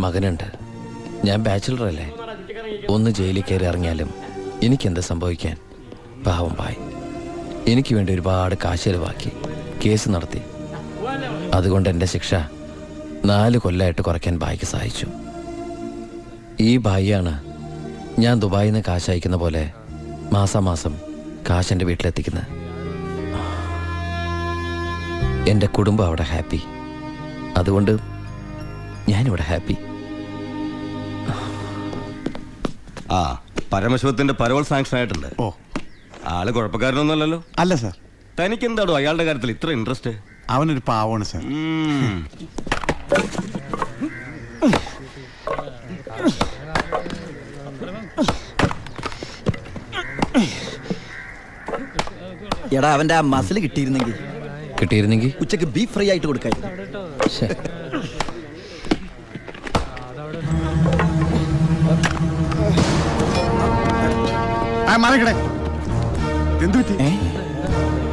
മകനുണ്ട്. ഞാൻ ബാച്ചിലറല്ലേ. ഒന്ന് ജയിലിൽ കയറി ഇറങ്ങിയാലും എനിക്കെന്ത് സംഭവിക്കാൻ? പാവം പായ് എനിക്ക് വേണ്ടി ഒരുപാട് കാശ് ചെലവാക്കി കേസ് നടത്തി. അതുകൊണ്ട് എൻ്റെ ശിക്ഷ 4 കൊല്ലമായിട്ട് കുറയ്ക്കാൻ ബായിക്ക് സഹായിച്ചു. ഈ ബായിയാണ് ഞാൻ ദുബായിൽ നിന്ന് കാശ് അയക്കുന്ന പോലെ മാസാമാസം കാശ് എൻ്റെ വീട്ടിലെത്തിക്കുന്നത്. എൻ്റെ കുടുംബം അവിടെ ഹാപ്പി. അതുകൊണ്ട് ഞാനിവിടെ ഹാപ്പി. ആ പരമശിവത്തിന്റെ പരോൾ സാങ്ഷൻ ആയിട്ടുണ്ട്. ഓ, ആള് കുഴപ്പക്കാരനൊന്നുമല്ലല്ലോ. അല്ല സാർ. തനിക്ക് എന്താടോ അയാളുടെ കാര്യത്തിൽ ഇത്ര ഇൻട്രസ്റ്റ്? അവനൊരു പാവമാണ് സാർ. എടാ അവന്റെ ആ മസിൽ കിട്ടിയിരുന്നെങ്കിൽ ഉച്ചക്ക് ബീഫ് ഫ്രൈ ആയിട്ട് കൊടുക്കായിരുന്നു. എന്ത് പറ്റി?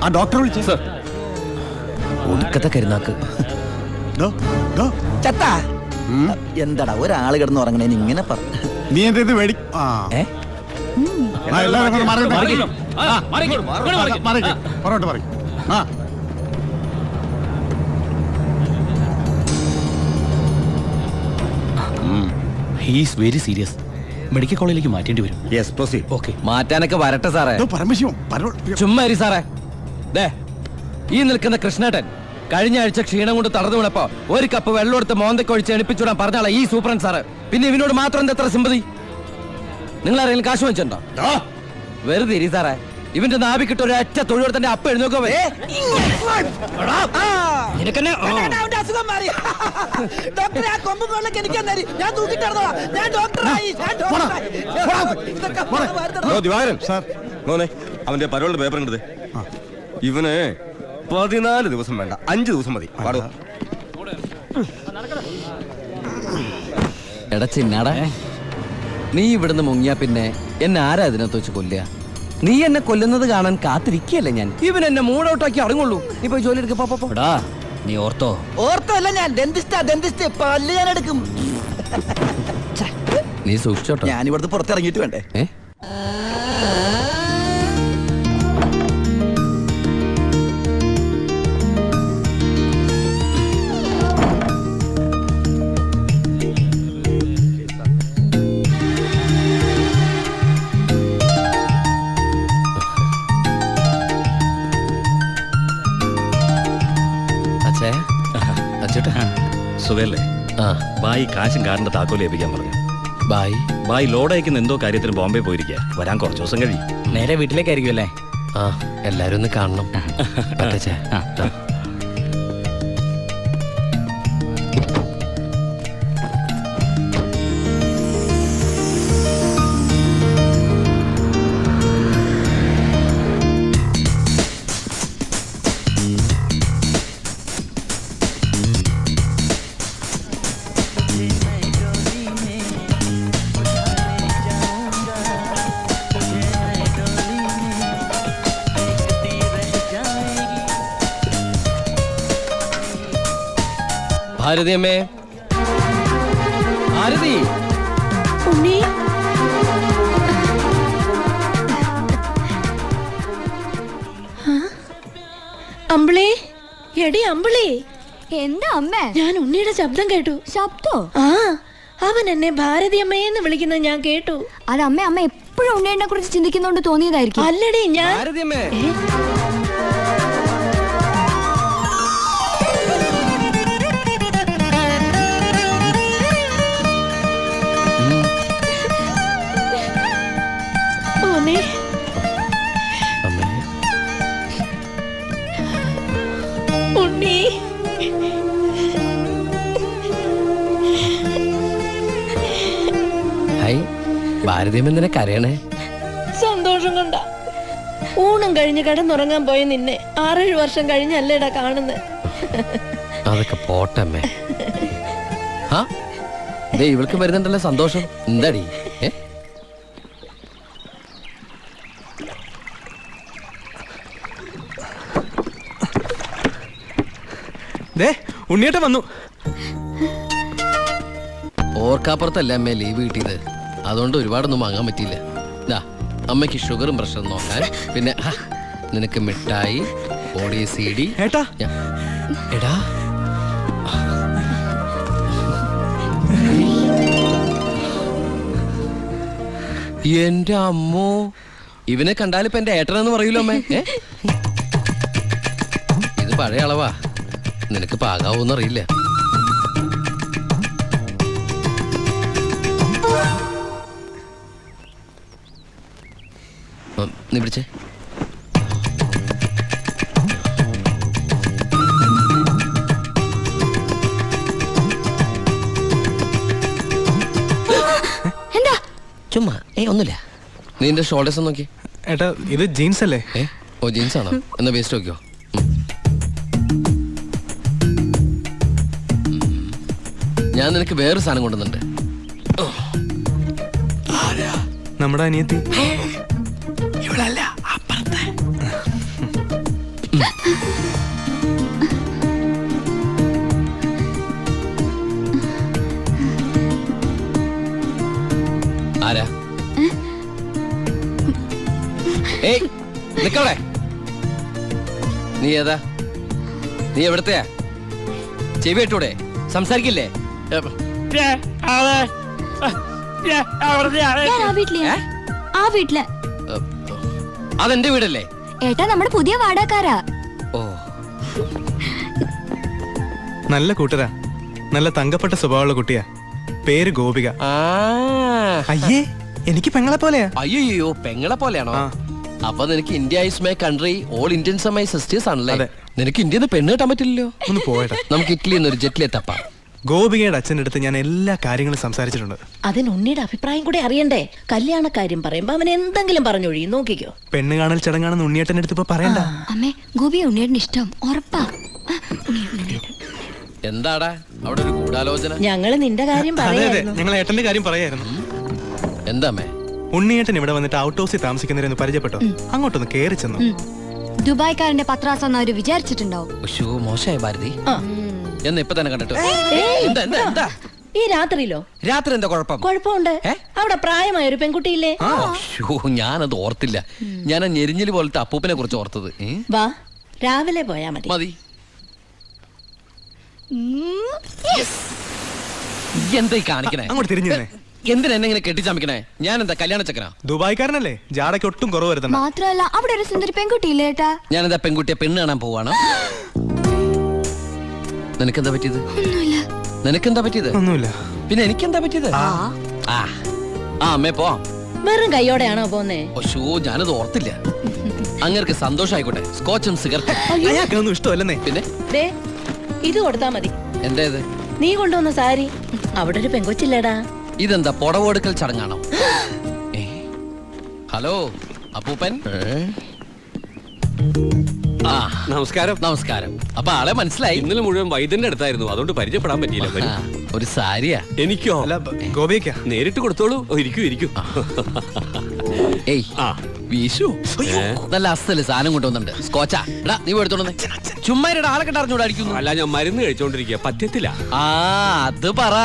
ആ ഡോക്ടറെ വിളിച്ചു സാർ. ഒടുക്കത്തെ കരുനാക്ക്. ചത്താ എന്താടാ ഒരാള് കിടന്ന് ഉറങ്ങണേന് ഇങ്ങനെ നീ എന്താ ഇത് വേടി? He's very serious. മെഡിക്കൽ കോളേജിലേക്ക് മാറ്റേണ്ടി വരും. Yes proceed. ഓക്കെ, മാറ്റാനൊക്കെ വരട്ടെ സാറേ. പരമശിവം ചുമ്മാ സാറേ. ഈ നിൽക്കുന്ന കൃഷ്ണേട്ടൻ കഴിഞ്ഞ ആഴ്ച ക്ഷീണം കൊണ്ട് തളർന്നു വീണപ്പോ ഒരു കപ്പ് വെള്ളം എടുത്ത് മോന്തക്കൊഴിച്ച് എണിപ്പിച്ചുവിടാൻ പറഞ്ഞാളാ ഈ സൂപ്രണ്ട് സാറ്. പിന്നെ ഇവനോട് മാത്രം എന്താ എത്ര സിമ്പതി? നിങ്ങൾ ആരെങ്കിലും കാശ് വെച്ചിട്ടുണ്ടോ? വെറുതെ ഇരി സാറേ. ഇവന്റെ നാവിക്കിട്ട് ഒരു ഒറ്റ തൊഴിലെടുത്തന്റെ അപ്പ എഴുന്നോക്കോ. അവന്റെ പരോളിന്റെ പേപ്പർ എടുത്തേ. ഇവന് 14 ദിവസം വേണ്ട, 5 ദിവസം മതി. പാടോ. എടാ ചിന്നാടാ, നീ ഇവിടുന്ന് മുങ്ങിയാ പിന്നെ എന്നെ ആരാ അതിനകത്ത് വെച്ച് കൊല്ലുക? നീ എന്നെ കൊല്ലുന്നത് കാണാൻ കാത്തിരിക്കല്ലേ ഞാൻ. ഇവൻ എന്നെ മൂടൗട്ടാക്കി അടങ്ങുള്ളൂ. നീ പോയി ജോലി എടുക്കടാ. നീ ഓർത്തോ അല്ല ഞാൻ ഡെന്റിസ്റ്റ് പല്ല് ഞാൻ എടുക്കും. നീ സൂക്ഷിച്ചോട്ടോ. ഞാൻ ഇവിടുന്ന് പുറത്തിറങ്ങിയിട്ട് വേണ്ടേ? സുഖല്ലേ? ബായി കാശും കാറിന്റെ താക്കോല് ഏൽപ്പിക്കാൻ പറഞ്ഞു. ബായി ലോഡ് അയക്കുന്ന എന്തോ കാര്യത്തിന് ബോംബെ പോയിരിക്കുക. വരാൻ കുറച്ച് ദിവസം കഴിയും. നേരെ വീട്ടിലേക്കായിരിക്കും അല്ലേ? എല്ലാരും ഒന്ന് കാണണം. ഭാരതി അമ്മേ, ഭാരതി. അമ്പിളി, എടി അമ്പിളി. എന്താ അമ്മേ? ഞാൻ ഉണ്ണിയുടെ ശബ്ദം കേട്ടു. ശബ്ദോ? അവൻ എന്നെ ഭാരതി അമ്മയെന്ന് വിളിക്കുന്നത് ഞാൻ കേട്ടു. അത് അമ്മ എപ്പോഴും ഉണ്ണിയെ കുറിച്ച് ചിന്തിക്കുന്നോണ്ട് തോന്നിയതായിരിക്കും. അല്ലടി ഞാൻ ഭാരതി അമ്മേ. ഉണ്ണി, ഭാരതീയം എന്തിനാ കരയണേ? സന്തോഷം കൊണ്ട. ഊണം കഴിഞ്ഞ് കിടന്നുറങ്ങാൻ പോയ നിന്നെ 6-7 വർഷം കഴിഞ്ഞല്ലേടാ കാണുന്നത്. അതൊക്കെ പോട്ടമ്മേ. ഇവൾക്ക് വരുന്നുണ്ടല്ലോ സന്തോഷം. എന്താടി? ഉണ്ണിയേട്ടൻ വന്നു. ഓർക്കാപ്പുറത്തല്ല അമ്മ ലീവ് കിട്ടിയത്, അതുകൊണ്ട് ഒരുപാടൊന്നും വാങ്ങാൻ പറ്റിയില്ല. ദാ അമ്മയ്ക്ക് ഷുഗറും പ്രഷറും നോക്കാൻ, പിന്നെ നിനക്ക് മിഠായി, ഓടി CD. ഏട്ടാ എടാ എന്റെ അമ്മോ, ഇവനെ കണ്ടാലിപ്പോ എന്റെ ഏട്ടനെന്ന് പറയൂലോ അമ്മേ. ഇത് പഴയ അളവാ, നിനക്ക് പാകാവൂന്നറിയില്ല. നീ പിടിച്ചേ. എന്താ? ചുമ്മാ ഒന്നുമില്ല. നീ എന്റെ ഷോൾഡേഴ്സ് നോക്കി. ഏട്ടാ ഇത് ജീൻസ് അല്ലേ? ഓ ജീൻസ് ആണോ? എന്നാ വേസ്റ്റ് നോക്കിയോ. ഞാൻ നിനക്ക് വേറൊരു സാധനം കൊണ്ടുവന്നുണ്ട്. നമ്മുടെ അനിയത്തി. ഇവളല്ല, അപ്പുറത്തെ. ആരാ? ഏയ് നിക്കവിടെ. നീ ഏതാ? നീ എവിടത്തെയാ? ചെവി ഇട്ടൂടെ? സംസാരിക്കില്ലേ? ഞാൻ ആ വീട്ടിലെയാ. ആ വീട്ടില്. അതെന്റെ വീടല്ലേ? ഏട്ടാ നമ്മുടെ പുതിയ വാടകക്കാരാ. ഓ നല്ല കൂട്ടരാ, നല്ല തങ്കപ്പെട്ട സ്വഭാവമുള്ള കുട്ടിയാ. പേര് ഗോപിക. അയ്യേ എനിക്ക് പെങ്ങളെ പോലെയാ. അയ്യോ പെങ്ങളെ പോലെയാണോ? ആ. അപ്പൊ നിനക്ക് India is my country, all Indians are my sisters ആണല്ലേ? അതെ. നിനക്ക് ഇന്ത്യയിൽ നിന്ന് പെണ്ണ് കിട്ടാൻ പറ്റില്ലല്ലോ. ഒന്ന് പോയടാ. നമുക്ക് ഇറ്റലിയിൽ നിന്ന് ഒരു ജെറ്റിലെ തപ്പാം. ഗോപികയുടെ അച്ഛൻ്റെ അടുത്ത് ഞാൻ എല്ലാ കാര്യങ്ങളും സംസാരിച്ചിട്ടുണ്ട്. അതിന് ഉണ്ണിയുടെ അഭിപ്രായം കൂടെ അറിയണ്ടേ? കല്യാണക്കാര്യം പറയുമ്പോ അവൻ എന്തെങ്കിലും പറഞ്ഞൊഴിയും, നോക്കിക്കോ. പെണ്ണ് കാണൽ ചടങ്ങാണെന്ന് ഉണ്ണിയേട്ടൻ്റെ അടുത്ത് ഇപ്പൊ പറയണ്ട. അമ്മേ ഗോപി ഉണ്ണിയേട്ടന് ഇഷ്ടം ഉറപ്പാ. എന്താടാ അവിടെ ഒരു ഗൂഢാലോചന? ഞങ്ങള് നിന്റെ കാര്യം അതെ അതെ, പറയായിരുന്നു. ഞങ്ങൾ ഏട്ടന്റെ കാര്യം പറയായിരുന്നു. എന്താമേ? ഉണ്ണിയേട്ടൻ ഇവിടെ വന്നിട്ട് ഔട്ട് ഹൗസിൽ താമസിക്കുന്നവരെന്ന് പരിചയപ്പെട്ടോ, അങ്ങോട്ടൊന്ന് കേറി ചെന്നു. ദുബായ്ക്കാരന്റെ പത്രാസെന്ന് അവര് വിചാരിച്ചിട്ടുണ്ടാവും. മോശമായ ഭാരതി. ആ. എന്ന് ഇപ്പൊ തന്നെ കണ്ടിട്ട്. ഏയ്, എന്താ എന്താ എന്താ? ഈ രാത്രിയിലോ? രാത്രി എന്താ കുഴപ്പം? കുഴപ്പമുണ്ട്. അവിടെ പ്രായമായ ഒരു പെൺകുട്ടിയില്ലേ? ഞാനത് ഓർത്തില്ല. ഞാൻ ആ ഞെരിഞ്ഞില് പോലത്തെ അപ്പൂപ്പനെ കുറിച്ച് ഓർത്തത്. വാ, രാവിലെ പോയാ മതി. മതി. എന്താ കാണിക്കണേ? അങ്ങോട്ട് തിരിഞ്ഞു തന്നെ. എന്തിനാ എന്നെ ഇങ്ങനെ കെട്ടിച്ചമിക്കണേ? ഞാൻ എന്താ കല്യാണ ചക്കനാ? ദുബായ്ക്കാരനല്ലേ, ജാടയ്ക്ക് ഒട്ടും കുറവ് വരുത്തണ്ട. മാത്രമല്ല അവിടെ ഒരു സുന്ദരി പെൺകുട്ടിയില്ലേ ഏട്ടാ? ഞാൻ എന്താ പെൺകുട്ടിയെ പെണ്ണ് കാണാൻ പോവാണ്? നിനക്കെന്താ പറ്റിയത്? നിനക്കെന്താ പറ്റിയത്? ഒന്നുമില്ല. പിന്നെ എനിക്കെന്താ പറ്റിയത്? ആ അമ്മേ പോവാം. വെറും കൈയോടെയാണോ പോന്നേ? ഞാനത് ഓർത്തില്ല. അങ്ങർക്ക് സന്തോഷായിക്കോട്ടെ. സ്കോച്ചും സിഗരറ്റും. അയാൾക്കൊന്നും ഇഷ്ടമല്ലെന്നേ. പിന്നെ ദേ, ഇത് കൊടുത്താ മതി. എന്താ ഇത്? നീ കൊണ്ടുവന്ന സാരി. അവിടെ ഒരു പെങ്കൊച്ചില്ലേടാ. ഇതെന്താ പുടവെടുക്കൽ ചടങ്ങാണോ? ഹലോ അപ്പൂപ്പൻ. ആ നമസ്കാരം. നമസ്കാരം. അപ്പൊ ആളെ മനസ്സിലായി. ഇന്നലെ മുഴുവൻ വൈദ്യന്റെ അടുത്തായിരുന്നു, അതുകൊണ്ട് പരിചയപ്പെടാൻ പറ്റിയില്ല. വരൂ. ഒരു സാരിയാ. എനിക്കോ? അല്ല ഗോപിക. നേരിട്ട് കൊടുത്തോളൂ. ഇരിക്കൂ ഇരിക്കൂ. ഏയ് ആ വീശു. നല്ല അസ്ഥല് സാധനം കൊണ്ടുവന്നുണ്ട്. സ്കോച്ചാ. എടാ നീ എടുത്തോണ്ട് ചുമ്മാ ആളെ കണ്ടറിഞ്ഞൂടെ അടിക്കുന്നു. അല്ല, ഞാൻ മരുന്ന് കഴിച്ചോണ്ടിരിക്കുക, പറ്റത്തില്ല. ആ അത് പറ.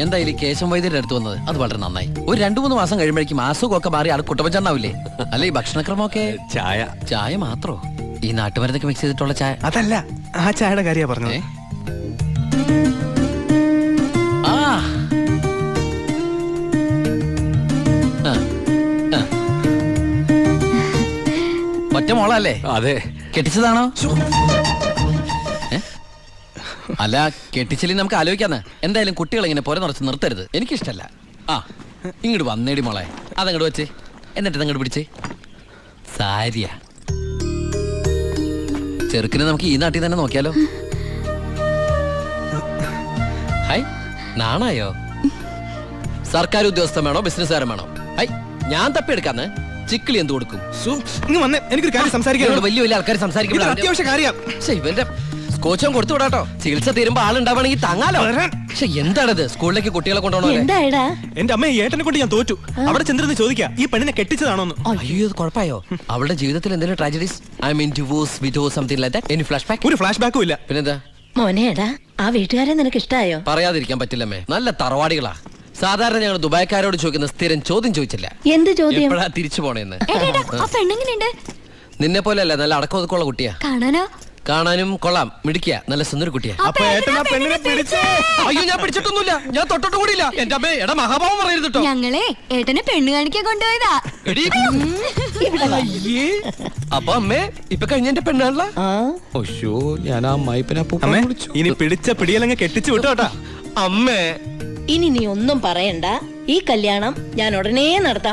എന്തായാലും കേശം വൈദ്യരുടെ അടുത്ത് വന്നത് അത് വളരെ നന്നായി. ഒരു 2-3 മാസം കഴിയുമ്പോഴേക്കും അസുഖമൊക്കെ മാറി ആൾ കുട്ടപ്പച്ചണ്ടാവില്ലേ? അല്ല ഈ ഭക്ഷണക്രമമൊക്കെ? ചായ. ചായ മാത്രോ? ഈ നാട്ടുമരുന്നൊക്കെ മിക്സ് ചെയ്തിട്ടുള്ള ചായ? അതല്ല, ആ ചായയുടെ കാര്യ പറഞ്ഞത്. ആ ഒറ്റ മോളല്ലേ? അതെ. കെട്ടിച്ചതാണോ? അല്ല കെട്ടിച്ചില്ലേ നമുക്ക് ആലോചിക്കാന്ന്. എന്തായാലും കുട്ടികൾ ഇങ്ങനെ പുര നിറച്ച് നിർത്തരുത്, എനിക്കിഷ്ടല്ല. ആ ഇങ്ങോട്ട് വന്നേടി മോളെ. അതങ്ങോട്ട് വെച്ച് എന്നിട്ട് അങ്ങോട്ട് പിടിച്ച്. സാരിയാ. ചെറുക്കിനെ നമുക്ക് ഈ നാട്ടിൽ തന്നെ നോക്കിയാലോ? ഹായ്, നാണായോ? സർക്കാർ ഉദ്യോഗസ്ഥൻ വേണോ ബിസിനസ്സുകാരൻ വേണോ? ഹൈ, ഞാൻ തപ്പിയെടുക്കാന്ന്. ചിക്കിളി എന്ത് കൊടുക്കും? എനിക്കൊരു കാര്യം സംസാരിക്കാൻ. വലിയ വലിയ ആൾക്കാർ സംസാരിക്കും. അത്യാവശ്യ കാര്യം. ഇവന്റെ സ്കോച്ചും കൊടുത്തു വിടാട്ടോ. ചികിത്സ തീരുമ്പോ ആളുണ്ടാവണമെങ്കിൽ തങ്ങാലോ. പക്ഷെ എന്താണത്? സ്കൂളിലേക്ക് കുട്ടികളെ കൊണ്ടുപോകണോ? എന്തായടാ? എന്റെ അമ്മ ഏട്ടനെ കൊണ്ട് ഞാൻ തോറ്റു. അവിടെ ചെന്നിരുന്ന് ചോദിക്കാ ഈ പെണ്ണിനെ കെട്ടിച്ചതാണോന്ന്. അയ്യോ കുഴപ്പമായോ? അവളുടെ ജീവിതത്തിൽ എന്തെങ്കിലും tragedies? I mean divorce, widow, something like that? Any flash back? ഒരു ഫ്ലാഷ് ബാക്കും ഇല്ല. പിന്നെന്താ? മോനേടാ, ആ വീട്ടുകാരെ നിനക്ക് ഇഷ്ടായോ? പറയാതിരിക്കാൻ പറ്റില്ലമ്മേ, നല്ല തറവാടികളാ. സാധാരണ ഞങ്ങൾ ദുബായ്ക്കാരോട് ചോദിക്കുന്ന സ്ഥിരം ചോദ്യം ചോദിച്ചില്ല, എന്ത് ചോദ്യം? എപ്പോഴാ തിരിച്ചു പോണേന്ന്. ആ പെണ്ണെങ്ങനെയുണ്ട്? നിന്നെ പോലെയല്ല, നല്ല അടക്കമൊതുക്കമുള്ള കുട്ടിയാ. കാണാനോ? കാണാനും കൊള്ളാം, മിടിക്കുക, നല്ല സുന്ദര കുട്ടിയാ. അപ്പൊ ഏട്ടൻ ആ പെണ്ണിനെ പിടിച്ചേ. അയ്യോ, ഞാൻ പിടിച്ചിട്ടൊന്നുമില്ല, ഞാൻ തൊട്ടിട്ട് കൂടിയില്ല. എന്റെ അമ്മേ, എടാ മഹാഭാവം പറയരുത് കേട്ടോ. ഞങ്ങളെ ഏട്ടനെ പെണ്ണ് കാണിക്കാൻ കൊണ്ടുപോയതാ. എടീ. അയ്യേ. അപ്പൊ അമ്മേ ഇപ്പൊ കഴിഞ്ഞ എന്റെ പെണ്ണാണല്ല. ഒശോ, ഞാൻ ആ അമ്മായിപ്പനെ അമ്മേ ഇനി പിടിച്ച പിടിയലങ്ങ് കെട്ടിച്ചു വിട്ടോട്ടാ. അമ്മേ ഇനി നീ ഒന്നും പറയണ്ട, ഈ കല്യാണം ഞാൻ ഉടനെ നടത്താം.